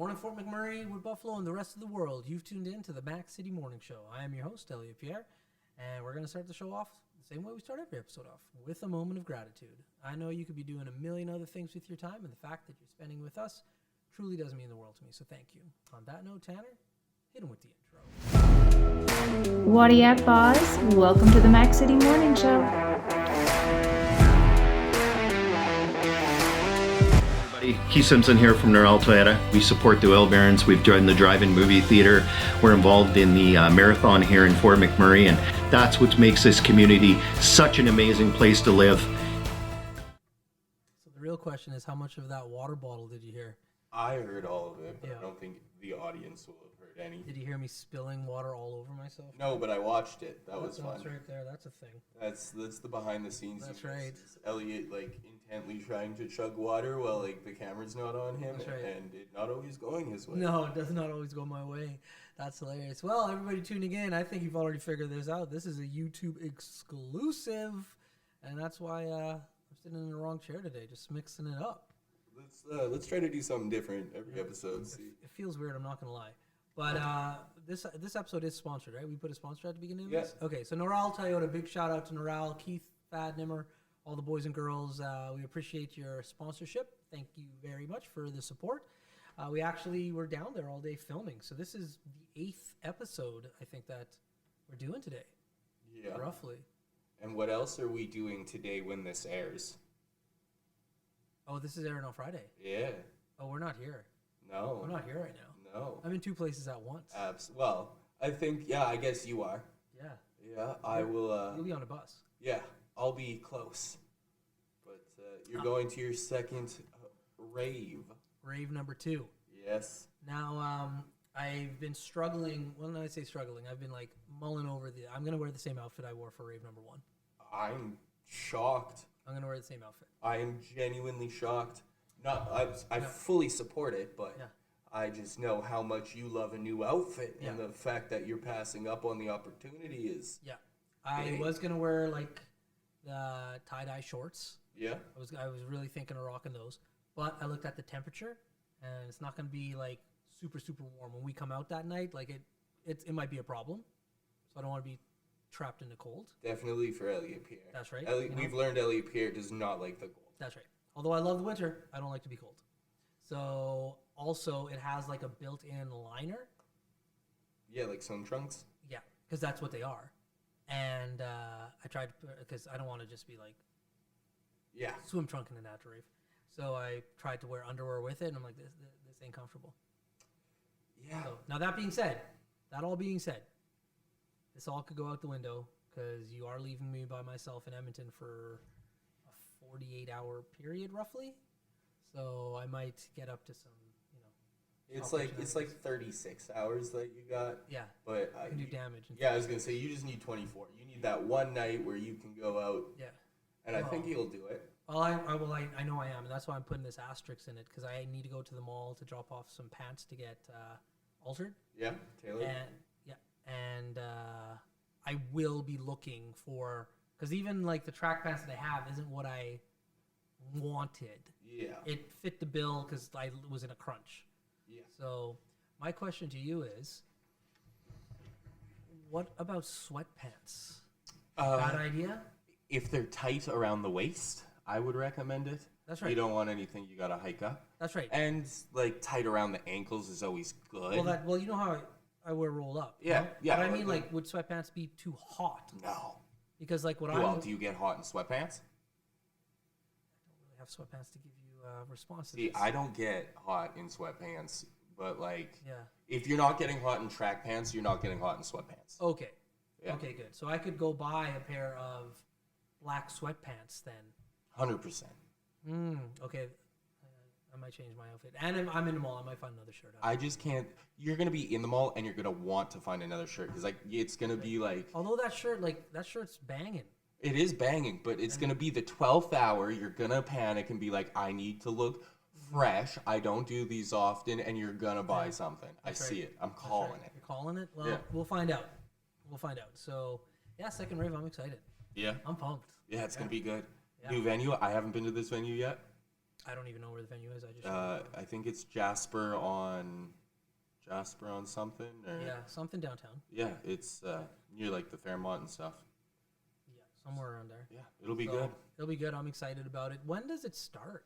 Morning, Fort McMurray, Wood Buffalo, and the rest of the world. You've tuned in to the Mac City Morning Show. I am your host, Elliott Pierre, and we're going to start the show off the same way we start every episode off, with a moment of gratitude. I know you could be doing a million other things with your time, and the fact that you're spending with us truly does mean the world to me, so thank you. On that note, Tanner, hit him with the intro. Whatty up, boss? Welcome to the Mac City Morning Show. Keith Simpson here from Nerf Guns. We support the Oil Barons. We've joined the drive-in movie theater. We're involved in the marathon here in Fort McMurray, and that's what makes this community such an amazing place to live. So the real question is, how much of that water bottle did you hear? I heard all of it, but I don't think the audience will have heard any. Did you hear me spilling water all over myself? No, but I watched it. That was fun. That's right there. That's a thing. That's the behind the scenes. That's right. Elliott intently trying to chug water while the camera's not on him, That's right. and it not always going his way. No, it does not always go my way. That's hilarious. Well, everybody tuning in, I think you've already figured this out. This is a YouTube exclusive, and that's why I'm sitting in the wrong chair today, just mixing it up. Let's try to do something different every episode. It feels weird, I'm not going to lie. But this episode is sponsored, right? We put a sponsor at the beginning of this? Okay, so Noral Toyota, big shout out to Noral, Keith, Thad, Nimmer, all the boys and girls. We appreciate your sponsorship. Thank you very much for the support. We actually were down there all day filming. So this is the 8th episode, I think, that we're doing today. Yeah. Roughly. And what else are we doing today when this airs? Oh, this is airing on Friday. Yeah. Oh, we're not here. No. We're not here right now. No. I'm in two places at once. Well, I think, I guess you are. Yeah. Yeah, I will. You'll be on a bus. Yeah, I'll be close. But you're going to your second rave. Rave number 2. Yes. Now, I've been struggling. Well, when I say struggling, I've been mulling over I'm going to wear the same outfit I wore for rave number 1. I'm shocked. I'm going to wear the same outfit. I am genuinely shocked. I fully support it, but I just know how much you love a new outfit, and the fact that you're passing up on the opportunity is I was going to wear the tie-dye shorts. Yeah. I was really thinking of rocking those, but I looked at the temperature, and it's not going to be super, super warm when we come out that night. It might be a problem, so I don't want to be trapped in the cold. Definitely for Elliott Pierre. That's right. We've learned Elliott Pierre does not like the cold. That's right. Although I love the winter, I don't like to be cold. So also it has a built-in liner. Yeah, like swim trunks. Yeah, because that's what they are. And I tried to because I don't want to just be swim trunk in the natural rave. So I tried to wear underwear with it, and I'm like, this ain't comfortable. Yeah. So, now that all being said, this all could go out the window because you are leaving me by myself in Edmonton for a 48-hour period, roughly. So I might get up to some, It's like 36 hours that you got. Yeah. But I can do damage. I was gonna say you just need 24. You need that one night where you can go out. Yeah. And I think you'll do it. Well, I know I am, and that's why I'm putting this asterisk in it because I need to go to the mall to drop off some pants to get altered. Yeah, tailored. And I will be looking for, because even the track pants that I have isn't what I wanted. Yeah. It fit the bill because I was in a crunch. Yeah. So my question to you is, what about sweatpants? Bad idea? If they're tight around the waist, I would recommend it. That's right. You don't want anything you gotta hike up. That's right. And tight around the ankles is always good. Well, you know how I wear roll up. Yeah, yeah. But I mean, would sweatpants be too hot? No. Because do you get hot in sweatpants? I don't really have sweatpants to give you a response to See, this. I don't get hot in sweatpants, but yeah. If you're not getting hot in track pants, you're not getting hot in sweatpants. Okay. Yeah. Okay, good. So I could go buy a pair of black sweatpants then. 100%. Okay. I might change my outfit. And I'm in the mall. I might find another shirt. I just can't. You're going to be in the mall and you're going to want to find another shirt because it's going to be Although that shirt's banging. It is banging, but it's going to be the 12th hour. You're going to panic and be like, I need to look fresh. I don't do these often. And you're going to buy something. That's I right. see it. I'm calling it. You're calling it? Well, Yeah. We'll find out. So, second rave. I'm excited. Yeah. I'm pumped. Yeah, it's going to be good. Yeah. New venue. I haven't been to this venue yet. I don't even know where the venue is. I just I think it's Jasper on something. Or, yeah, something downtown. Yeah, it's near like the Fairmont and stuff. Yeah, somewhere around there. Yeah, it'll be good. It'll be good. I'm excited about it. When does it start?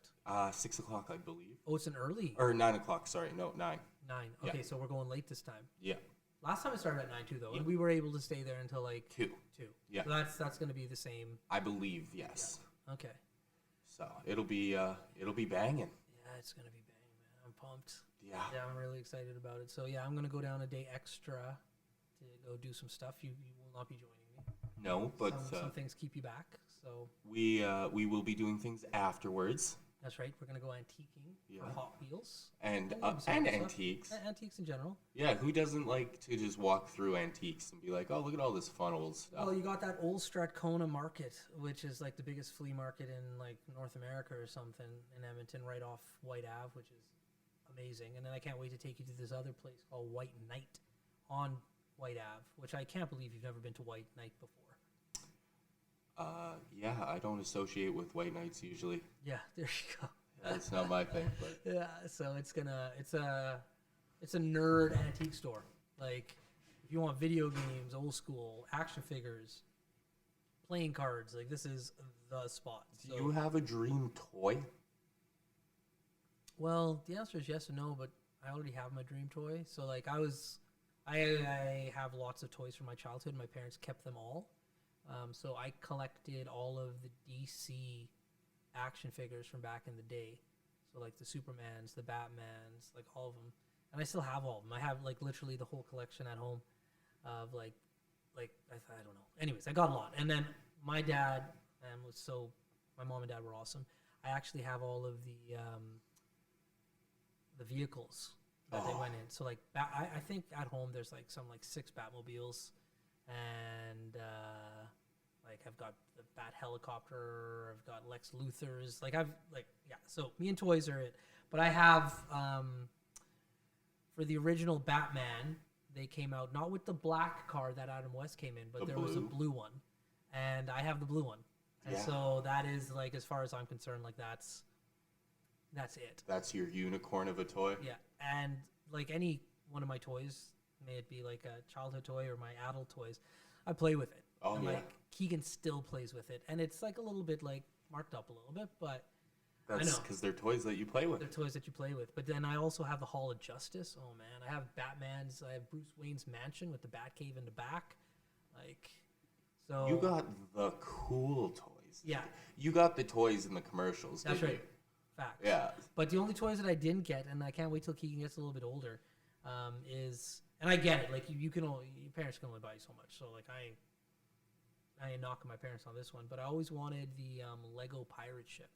6 o'clock, I believe. Oh, it's an early. Or 9 o'clock. Sorry, no, 9. 9. Okay, so we're going late this time. Yeah. Last time it started at 9 too, though, and we were able to stay there until like 2. 2. Yeah. So that's going to be the same. I believe, yes. Yeah. Okay. So it'll be banging. Yeah, it's going to be bang, man. I'm pumped. Yeah. Yeah, I'm really excited about it. So yeah, I'm going to go down a day extra to go do some stuff. You will not be joining me. No, but some things keep you back. So we will be doing things afterwards. that's right. We're going to go antiquing for Hot Wheels And antiques. Antiques in general. Yeah, who doesn't like to just walk through antiques and be like, oh, look at all this fun old stuff. Well, you got that old Strathcona Market, which is like the biggest flea market in like North America or something in Edmonton, right off White Ave, which is amazing. And then I can't wait to take you to this other place called White Knight on White Ave, which I can't believe you've never been to White Knight before. Yeah, I don't associate with white knights usually. Yeah, there you go. That's not my thing, but Yeah, so it's a nerd antique store. Like, if you want video games, old school, action figures, playing cards, like this is the spot. do you have a dream toy? Well, the answer is yes and no, but I already have my dream toy. So like I have lots of toys from my childhood. My parents kept them all. So I collected all of the DC action figures from back in the day. So like the Supermans, the Batmans, like all of them. And I still have all of them. I have like literally the whole collection at home of like I don't know. Anyways, I got a lot. And then my dad my mom and dad were awesome. I actually have all of the vehicles that they went in. So like I think at home there's like 6 Batmobiles, and like I've got the Bat helicopter, I've got Lex Luthor's, so me and toys are it. But I have for the original Batman, they came out not with the black car that Adam West came in, but there was a blue one, and I have the blue one. And so that is like, as far as I'm concerned, like that's it. That's your unicorn of a toy? Yeah. And like any one of my toys, may it be like a childhood toy or my adult toys, I play with it. Oh, and yeah. like Keegan still plays with it. And it's like a little bit like marked up a little bit, but That's I know. because they're toys that you play with. They're toys that you play with. But then I also have the Hall of Justice. Oh man, I have Batman's, I have Bruce Wayne's mansion with the Batcave in the back. Like, so You got the cool toys. Yeah. You got the toys in the commercials. That's didn't right. Facts. Yeah. But the only toys that I didn't get, and I can't wait till Keegan gets a little bit older, is, and I get it, like your parents can only buy you so much. So like I ain't knocking my parents on this one, but I always wanted the Lego pirate ship,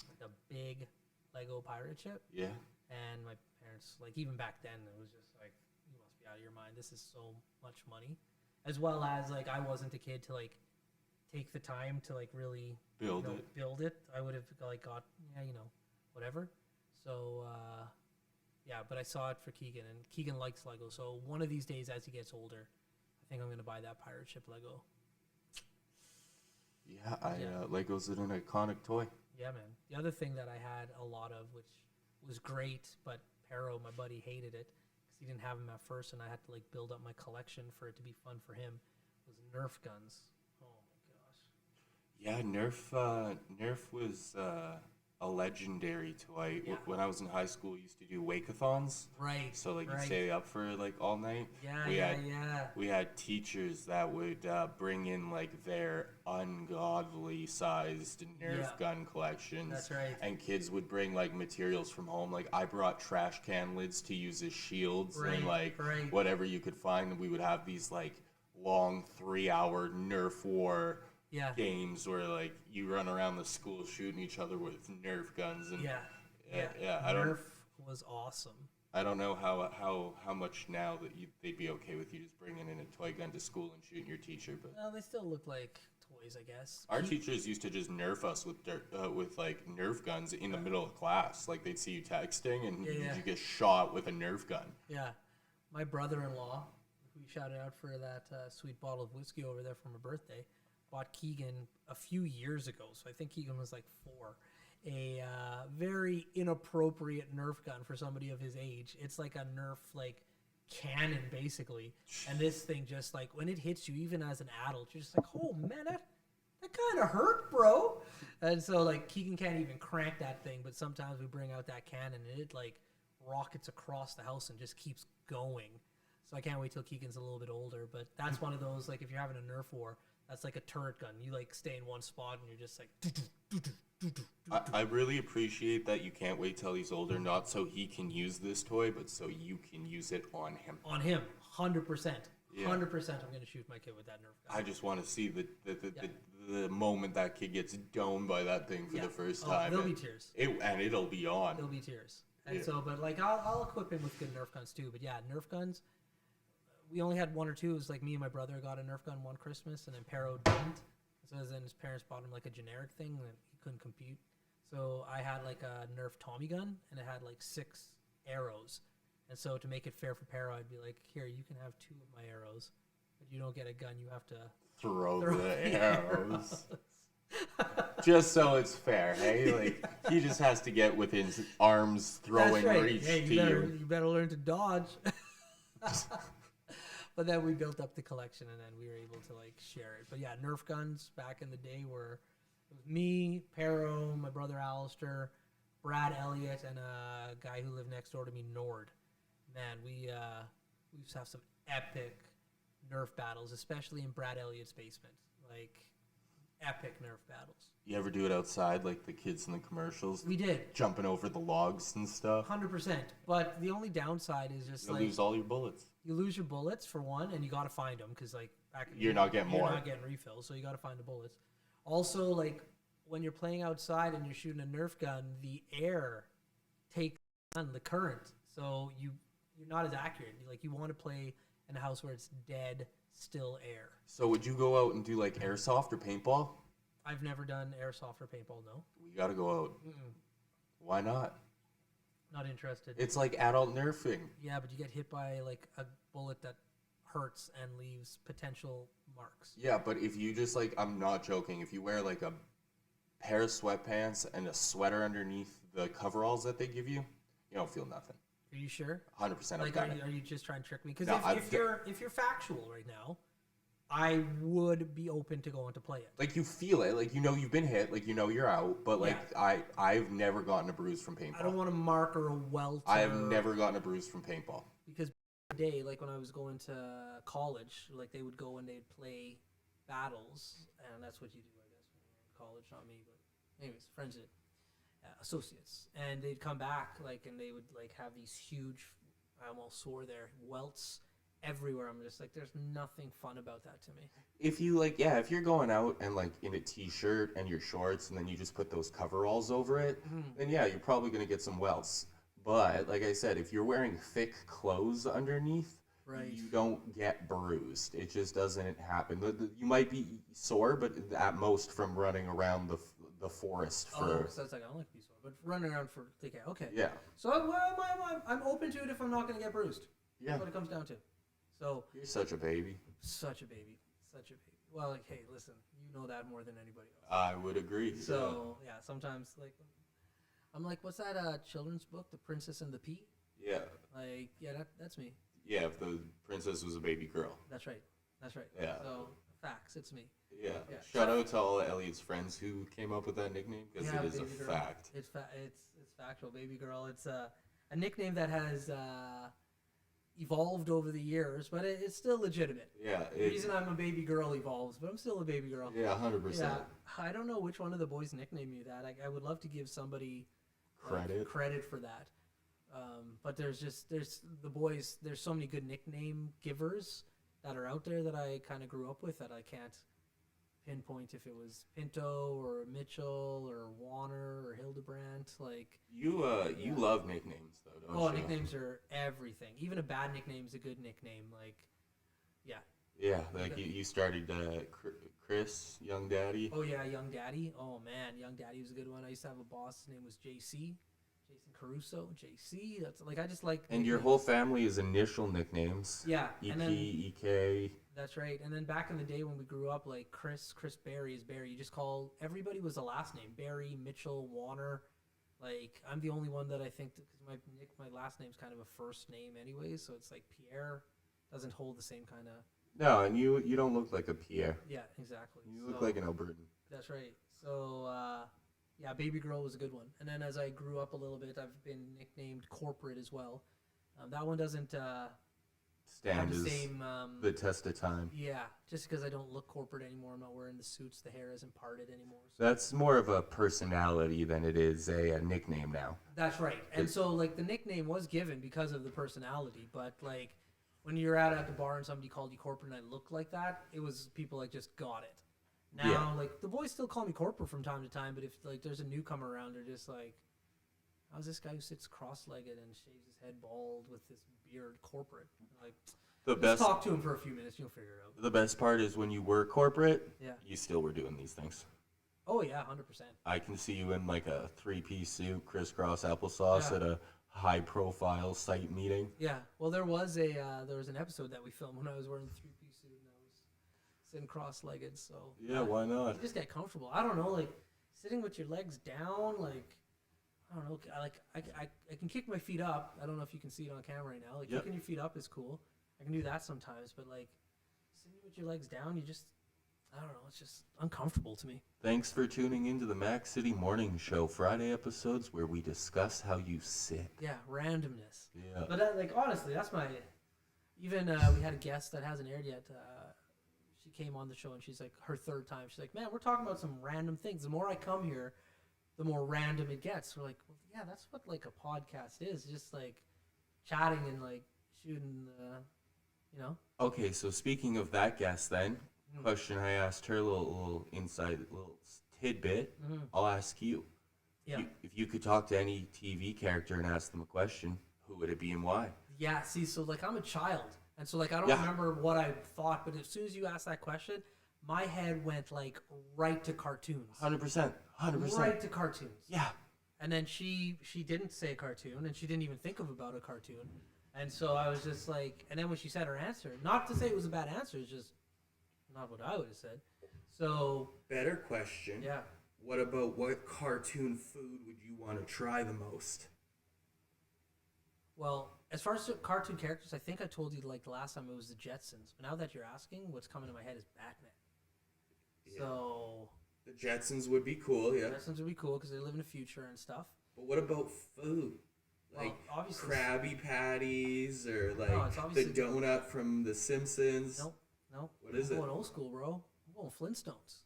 like a big Lego pirate ship. Yeah. And my parents, like even back then, it was just like, you must be out of your mind. This is so much money. As well as like I wasn't a kid to like take the time to like really build it. I would have like got whatever. So but I saw it for Keegan, and Keegan likes Lego. So one of these days, as he gets older, I think I'm gonna buy that pirate ship Lego. Yeah, Lego's an iconic toy. Yeah, man. The other thing that I had a lot of, which was great, but Pero, my buddy, hated it because he didn't have them at first, and I had to like build up my collection for it to be fun for him, was Nerf guns. Oh my gosh. Yeah, Nerf was a legendary toy. Yeah. When I was in high school, we used to do wake-a-thons. Right. So like right. you stay up for like all night. Yeah. We had teachers that would bring in like their ungodly sized Nerf gun collections. That's right. And kids would bring like materials from home. Like I brought trash can lids to use as shields and like whatever you could find. And we would have these like long 3-hour Nerf war games where like you run around the school shooting each other with Nerf guns. And Nerf was awesome. I don't know how much now that they'd be okay with you just bringing in a toy gun to school and shooting your teacher, but well, they still look like toys, I guess. Our teachers used to just nerf us with like Nerf guns in the middle of class. Like they'd see you texting and you get shot with a Nerf gun. Yeah, my brother-in-law, who we shouted out for that sweet bottle of whiskey over there for my birthday, bought Keegan a few years ago. So I think Keegan was like 4. a very inappropriate Nerf gun for somebody of his age. It's like a Nerf like cannon basically, and this thing just like when it hits you, even as an adult, you're just like, oh man, that kind of hurt, bro. And so like Keegan can't even crank that thing, but sometimes we bring out that cannon and it like rockets across the house and just keeps going. So I can't wait till Keegan's a little bit older. But that's one of those, like if you're having a Nerf war, that's like a turret gun. You like stay in one spot and you're just like I really appreciate that you can't wait till he's older, not so he can use this toy, but so you can use it on him. On him, 100%. Yeah. 100% I'm going to shoot my kid with that Nerf gun. I just want to see the moment that kid gets domed by that thing for the first time. There'll be tears. And it'll be on. There'll be tears. And so, but like I'll equip him with good Nerf guns too. But yeah, Nerf guns, we only had one or two. It was like me and my brother got a Nerf gun one Christmas, and then Pero didn't. So then his parents bought him like a generic thing that he couldn't compute. So I had like a Nerf Tommy gun, and it had like 6 arrows. And so to make it fair for Pero, I'd be like, here, you can have 2 of my arrows, but you don't get a gun. You have to throw the arrows. Just so it's fair, hey? Like, he just has to get within arm's throwing reach to you. You better learn to dodge. But then we built up the collection, and then we were able to like share it. But yeah, Nerf guns back in the day were it was me, Pero, my brother Alistair, Brad Elliott, and a guy who lived next door to me, Nord. Man, we used to have some epic Nerf battles, especially in Brad Elliott's basement. Like epic Nerf battles. You ever do it outside, like the kids in the commercials? We did. Jumping over the logs and stuff. 100%. But the only downside is just you lose all your bullets. You lose your bullets for one, and you got to find them because like you're not getting more. You're not getting refills, so you got to find the bullets. Also, like when you're playing outside and you're shooting a Nerf gun, the air takes on the current, so you're not as accurate. Like you want to play in a house where it's dead, still air. So would you go out and do like airsoft or paintball? I've never done airsoft or paintball. No. We got to go out. Why not? Not interested. It's like adult nerfing. Yeah, but you get hit by like a bullet that hurts and leaves potential marks. Yeah, but if you just like, I'm not joking, if you wear like a pair of sweatpants and a sweater underneath the coveralls that they give you, you don't feel nothing. Are you sure? 100%. Like, are you just trying to trick me? Because No, if you're factual right now, I would be open to going to play it. Like you feel it, like you know you've been hit, like you know you're out, but like I've never gotten a bruise from paintball. I don't want a mark or a welt. I have never gotten a bruise from paintball. Because back in the day, like when I was going to college, like they would go and they'd play battles, and that's what you do, I guess, when you're in college. Not me, but anyways, friends did, associates, and they'd come back like, and they would like have these huge, I almost swore there, welts everywhere. I'm just like, there's nothing fun about that to me. If you like, if you're going out and like in a t-shirt and your shorts and then you just put those coveralls over it, then yeah, you're probably going to get some welts. But like I said, if you're wearing thick clothes underneath, you don't get bruised. It just doesn't happen. You might be sore, but at most from running around the forest for... so it's like, I don't like to be sore, but running around for... Okay. Yeah. So I'm open to it if I'm not going to get bruised. Yeah. That's what it comes down to. So you're such a baby. Such a baby. Well, like, hey, listen, you know that more than anybody else. I would agree. So yeah, sometimes like I'm like, what's that children's book, The Princess and the Pea? Yeah. Like, yeah, that's me. Yeah, if the princess was a baby girl. That's right. Yeah. So facts, it's me. Yeah. Shout out to all Elliott's friends who came up with that nickname because it is a fact. It's factual, baby girl. It's a nickname that has evolved over the years, but it's still legitimate. Yeah. The reason I'm a baby girl evolves, but I'm still a baby girl. Yeah, 100%. Yeah, I don't know which one of the boys nicknamed me that. I would love to give somebody credit for that. But there's the boys. There's so many good nickname givers that are out there that I kind of grew up with that I can't pinpoint if it was Pinto or Mitchell or Warner or Hildebrandt. Like you love nicknames though, don't you? Oh, nicknames are everything. Even a bad nickname is a good nickname. Like, yeah. Yeah, like you started Chris, Young Daddy. Oh yeah, Young Daddy. Oh man, Young Daddy was a good one. I used to have a boss. His name was JC. Jason Caruso, JC. That's like I just like. And your whole family is initial nicknames. Yeah. EP, EK. That's right. And then back in the day when we grew up, like Chris Berry is Barry. You just call everybody was the last name. Barry, Mitchell, Warner. Like I'm the only one that I think because my last name's kind of a first name anyway, so it's like Pierre doesn't hold the same kind of. No, and you don't look like a Pierre. Yeah, exactly. You look like an Albertan. That's right. So yeah, Baby Girl was a good one. And then as I grew up a little bit, I've been nicknamed Corporate as well. That one doesn't. Stand the is same, the test of time. Yeah, just because I don't look corporate anymore. I'm not wearing the suits. The hair isn't parted anymore. So. That's more of a personality than it is a nickname now. That's right. And so, like, the nickname was given because of the personality. But, like, when you're out at the bar and somebody called you corporate and I looked like that, it was people, like, just got it. Now, like, the boys still call me corporate from time to time. But if, like, there's a newcomer around, they're just like, how's this guy who sits cross-legged and shaves his head bald with this beard corporate? Like, just talk to him for a few minutes, you'll figure it out. The best part is when you were corporate, yeah, you still were doing these things. Oh yeah, 100%. I can see you in like a 3-piece suit, crisscross applesauce at a high-profile site meeting. Yeah, well, there was an episode that we filmed when I was wearing the 3-piece suit and I was sitting cross-legged. So yeah, why not? You just get comfortable. I don't know, like sitting with your legs down, like. I don't know. I can kick my feet up. I don't know if you can see it on camera right now. Like kicking your feet up is cool. I can do that sometimes, but like sitting with your legs down, I don't know. It's just uncomfortable to me. Thanks for tuning into the Mac City Morning Show Friday episodes where we discuss how you sit. Yeah, randomness. Yeah. But like honestly, that's my. Even we had a guest that hasn't aired yet. She came on the show and she's like her third time. She's like, man, we're talking about some random things. The more I come here, the more random it gets. We're like, well, yeah, that's what like a podcast is. Just like chatting and like shooting, Okay, so speaking of that guest then, question I asked her, little tidbit, I'll ask you. Yeah. If you could talk to any TV character and ask them a question, who would it be and why? Yeah, see, so like I'm a child. And so like I don't remember what I thought, but as soon as you asked that question, my head went like right to cartoons. 100%. Right to cartoons. Yeah. And then she didn't say a cartoon, and she didn't even think about a cartoon. And so I was just like, and then when she said her answer, not to say it was a bad answer, it's just not what I would have said. So. Better question. Yeah. What about what cartoon food would you want to try the most? Well, as far as cartoon characters, I think I told you like the last time it was the Jetsons. But now that you're asking, what's coming to my head is Batman. Yeah. So. The Jetsons would be cool, yeah. The Jetsons would be cool because they live in the future and stuff. But what about food? Like Krabby Patties or like the donut from The Simpsons? Nope. What is it? I'm going old school, bro. I'm going Flintstones.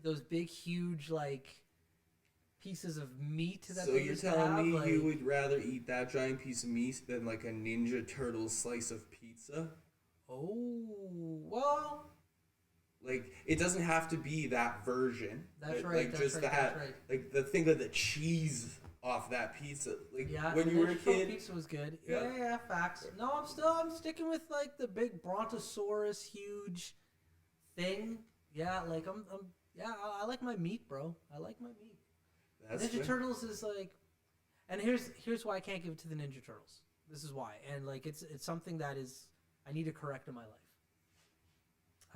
Those big, huge, like, pieces of meat that so they you're used to telling me have, you would rather eat that giant piece of meat than like a Ninja Turtle slice of pizza? Oh, well... Like, it doesn't have to be that version. That's right. Like, that's right. Like, the thing of the cheese off that pizza. Like, yeah, when you were a kid. Pizza was good. Yeah, facts. No, I'm sticking with, like, the big Brontosaurus huge thing. Yeah, like, I like my meat, bro. I like my meat. Ninja Turtles is, like... And here's why I can't give it to the Ninja Turtles. This is why. And, like, it's something that is... I need to correct in my life.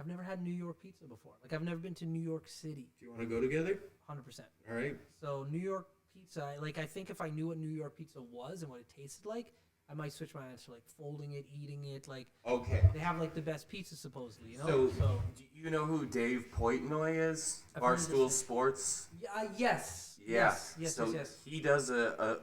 I've never had New York pizza before. Like, I've never been to New York City. Do you want to go together? 100%. All right. So, New York pizza, like, I think if I knew what New York pizza was and what it tasted like, I might switch my answer, like, folding it, eating it, like... Okay. They have, like, the best pizza, supposedly, you know? So do you know who Dave Portnoy is? Barstool Sports? Yes. Yeah. Yes. He does a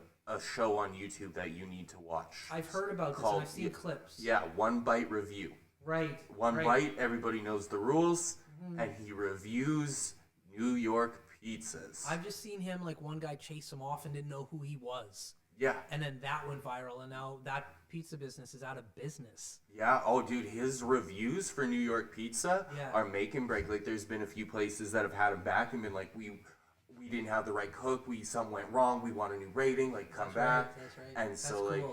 show on YouTube that you need to watch. I've heard about this, and I've seen clips. Yeah, One Bite Review. Right. One bite, everybody knows the rules, and he reviews New York pizzas. I've just seen him, like, one guy chase him off and didn't know who he was. Yeah. And then that went viral, and now that pizza business is out of business. Yeah. Oh, dude, his reviews for New York pizza are make and break. Like, there's been a few places that have had him back and been like, we didn't have the right cook, something went wrong, we want a new rating, like, come back. That's right. And that's so, cool. like...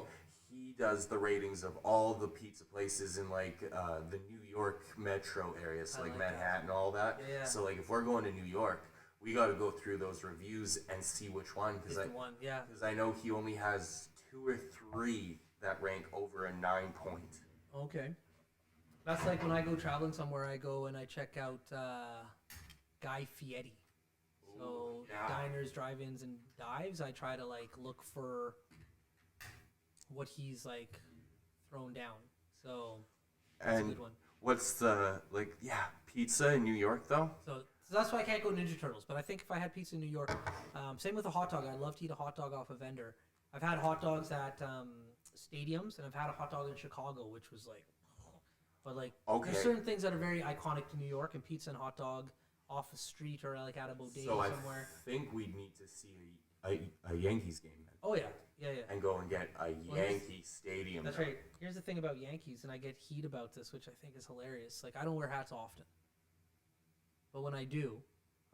He does the ratings of all the pizza places in, like, the New York metro areas, like Manhattan and all that. Yeah. So, like, if we're going to New York, we got to go through those reviews and see which one. Because I know he only has 2 or 3 that rank over a 9 point. Okay. That's like when I go traveling somewhere, I go and I check out Guy Fieri. So diners, drive-ins, and dives. I try to like look for what he's like thrown down. So that's a good one. What's the pizza in New York though? So that's why I can't go Ninja Turtles. But I think if I had pizza in New York, same with a hot dog. I'd love to eat a hot dog off a vendor. I've had hot dogs at stadiums, and I've had a hot dog in Chicago, which was like, but like, there's certain things that are very iconic to New York, and pizza and hot dog off a street or like at a bodega somewhere. I think we need to see a Yankees game then. Oh yeah. And go and get a Yankee stadium. That's right. Here's the thing about Yankees, and I get heat about this, which I think is hilarious. Like, I don't wear hats often, but when I do,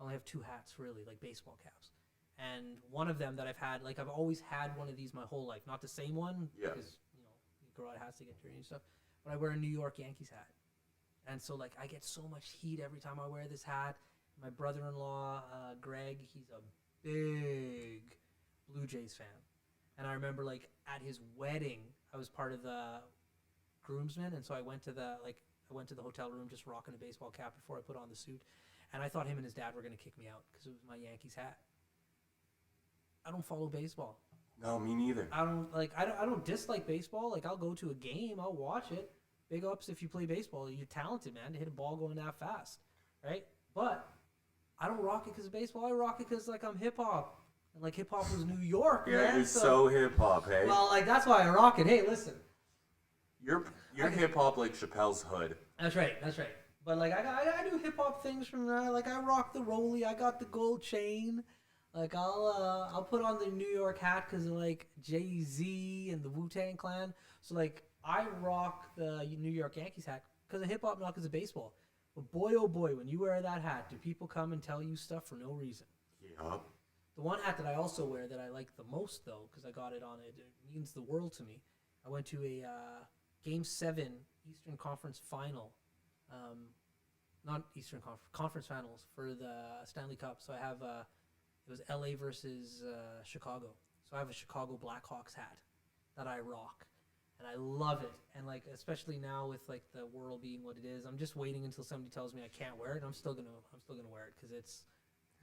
I only have 2 hats really, like baseball caps. And one of them that I've had, like I've always had one of these my whole life. Not the same one, because you grow out of hats to get dirty and stuff. But I wear a New York Yankees hat, and so like I get so much heat every time I wear this hat. My brother-in-law, Greg, he's a big Blue Jays fan. And I remember, like, at his wedding, I was part of the groomsmen, and so I went to the hotel room just rocking a baseball cap before I put on the suit, and I thought him and his dad were going to kick me out because it was my Yankees hat. I don't follow baseball. No, me neither. I don't dislike baseball. Like, I'll go to a game, I'll watch it. Big ups if you play baseball. You're talented, man, to hit a ball going that fast, right? But I don't rock it because of baseball. I rock it because, like, I'm hip-hop. And, like, hip-hop was New York, man. Yeah, it's so hip-hop, hey? Well, like, that's why I rock it. Hey, listen. You're hip-hop like Chappelle's Hood. That's right. But, like, I do hip-hop things from that. Like, I rock the rollie. I got the gold chain. Like, I'll put on the New York hat because of, like, Jay-Z and the Wu-Tang Clan. So, like, I rock the New York Yankees hat because of hip-hop, not because of baseball. But boy, oh boy, when you wear that hat, do people come and tell you stuff for no reason? Yup. The one hat that I also wear that I like the most, though, because I got it on it means the world to me. I went to a Game 7 Eastern Conference Final. Not Eastern Conference Finals for the Stanley Cup. So I have, it was LA versus Chicago. So I have a Chicago Blackhawks hat that I rock. And I love it. And, like, especially now with, like, the world being what it is, I'm just waiting until somebody tells me I can't wear it. I'm still gonna wear it because it's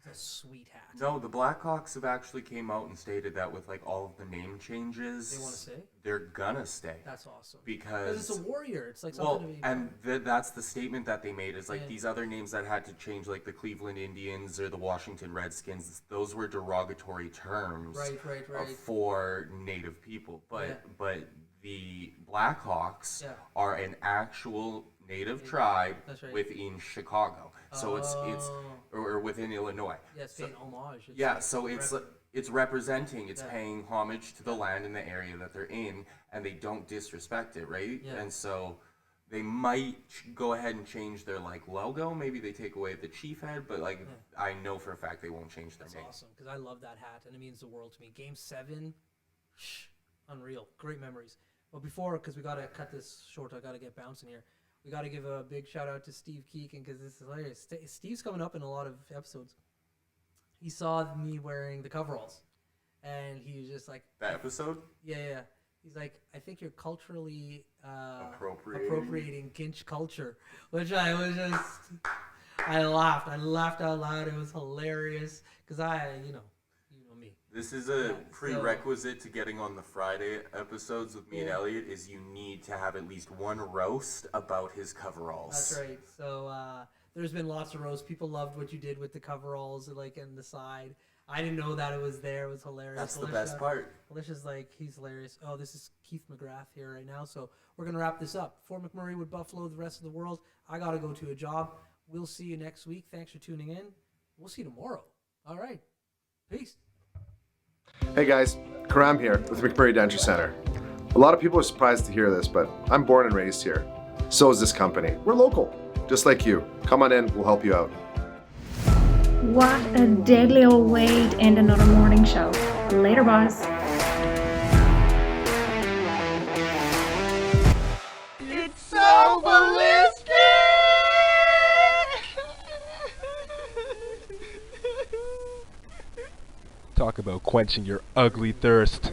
a sweet hat. No, the Blackhawks have actually came out and stated that with like all of the name changes, they want to stay. They're gonna stay. That's awesome. Because it's a warrior. It's like something to be. And that's the statement that they made is like these other names that had to change, like the Cleveland Indians or the Washington Redskins. Those were derogatory terms, right. For Native people. But the Blackhawks are an actual Native tribe within Chicago. So it's or within Illinois. Yeah, it's paying homage. It's representing, it's paying homage to the land and the area that they're in, and they don't disrespect it, right? Yeah. And so they might go ahead and change their like logo. Maybe they take away the chief head, but like I know for a fact they won't change their name. That's awesome because I love that hat and it means the world to me. Game 7, unreal, great memories. But before, because we gotta cut this short, I gotta get bouncing here. We got to give a big shout out to Steve Keegan because this is hilarious. Steve's coming up in a lot of episodes. He saw me wearing the coveralls, and he was just like... That episode? Yeah. He's like, I think you're culturally appropriating Ginch culture, which I was just... I laughed. I laughed out loud. It was hilarious because you know me. This is a prerequisite to getting on the Friday episodes with me and Elliott is you need to have at least one roast about his coveralls. That's right. So there's been lots of roasts. People loved what you did with the coveralls, like in the side. I didn't know that it was there. It was hilarious. That's the best part. Alicia's like, he's hilarious. Oh, this is Keith McGrath here right now. So we're going to wrap this up. For McMurray with Buffalo, the rest of the world, I got to go to a job. We'll see you next week. Thanks for tuning in. We'll see you tomorrow. All right. Peace. Hey guys, Karam here with McMurray Denture Center. A lot of people are surprised to hear this, but I'm born and raised here. So is this company. We're local, just like you. Come on in, we'll help you out. What a deadly old way to end another morning show. Later, boss. It's so ballistic! Talk about quenching your ugly thirst.